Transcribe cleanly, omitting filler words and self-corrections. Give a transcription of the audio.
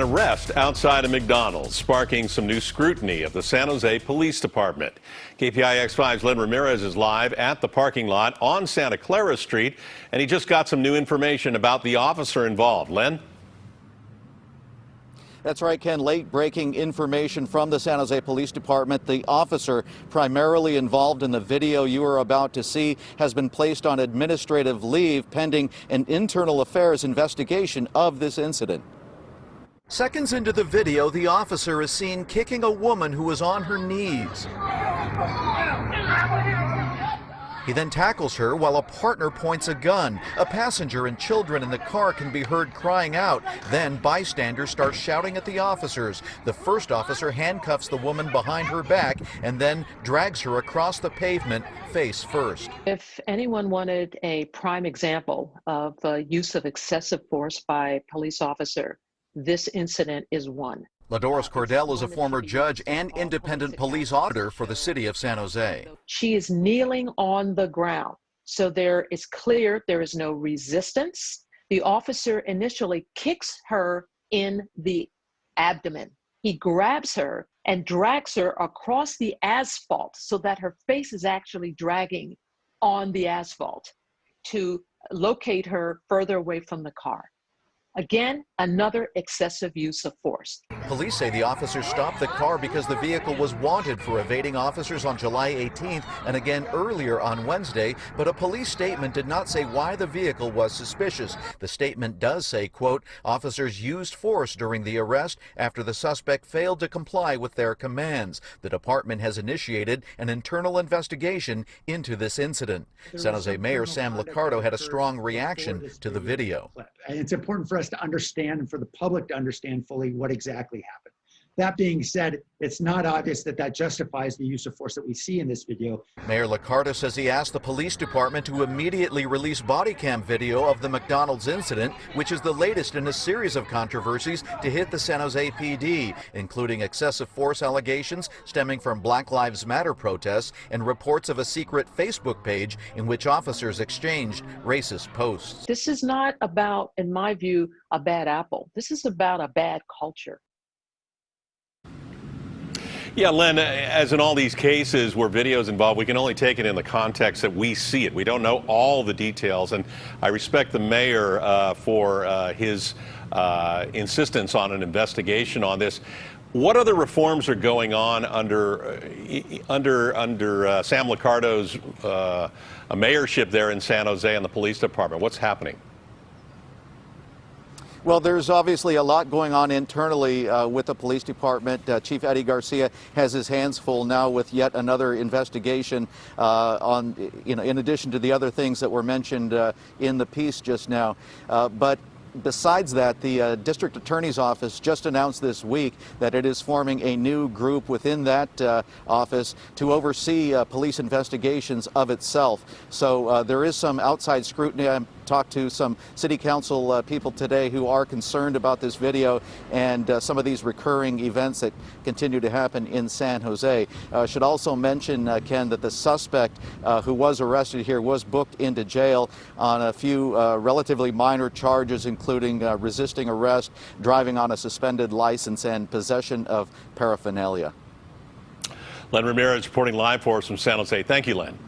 Arrest outside of McDonald's, sparking some new scrutiny of the San Jose Police Department. KPIX 5's Len Ramirez is live at the parking lot on Santa Clara Street, and he just got some new information about the officer involved. Len? That's right, Ken. Late-breaking information from the San Jose Police Department. The officer primarily involved in the video you are about to see has been placed on administrative leave pending an internal affairs investigation of this incident. Seconds into the video, the officer is seen kicking a woman who is on her knees. He then tackles her while a partner points a gun. A passenger and children in the car can be heard crying out. Then bystanders start shouting at the officers. The first officer handcuffs the woman behind her back and then drags her across the pavement face first. If anyone wanted a prime example of use of excessive force by a police officer, this incident is one. Doris Cordell is a former judge and independent police auditor for the city of San Jose. She is kneeling on the ground, so there is clear there is no resistance. The officer initially kicks her in the abdomen. He grabs her and drags her across the asphalt so that her face is actually dragging on the asphalt to locate her further away from the car. Again, another excessive use of force. Police say the officers stopped the car because the vehicle was wanted for evading officers on July 18th and again earlier on Wednesday, but a police statement did not say why the vehicle was suspicious. The statement does say, quote, officers used force during the arrest after the suspect failed to comply with their commands. The department has initiated an internal investigation into this incident. San Jose Mayor Sam Liccardo had a strong reaction to the video. It's important for us to understand and for the public to understand fully what exactly happened. That being said, it's not obvious that that justifies the use of force that we see in this video. Mayor Liccardo says he asked the police department to immediately release body cam video of the McDonald's incident, which is the latest in a series of controversies to hit the San Jose PD, including excessive force allegations stemming from Black Lives Matter protests and reports of a secret Facebook page in which officers exchanged racist posts. This is not about, in my view, a bad apple. This is about a bad culture. Yeah, Len, as in all these cases where video's involved, we can only take it in the context that we see it. We don't know all the details, and I respect the mayor for his insistence on an investigation on this. What other reforms are going on under Sam Liccardo's mayorship there in San Jose and the police department? What's happening? Well, there's obviously a lot going on internally with the police department. Chief Eddie Garcia has his hands full now with yet another investigation in addition to the other things that were mentioned in the piece just now. But besides that, the district attorney's office just announced this week that it is forming a new group within that office to oversee police investigations of itself. So there is some outside scrutiny. I talked to some city council people today who are concerned about this video and some of these recurring events that continue to happen in San Jose. Should also mention, Ken, that the suspect who was arrested here was booked into jail on a few relatively minor charges, including resisting arrest, driving on a suspended license, and possession of paraphernalia. Len Ramirez reporting live for us from San Jose. Thank you, Len.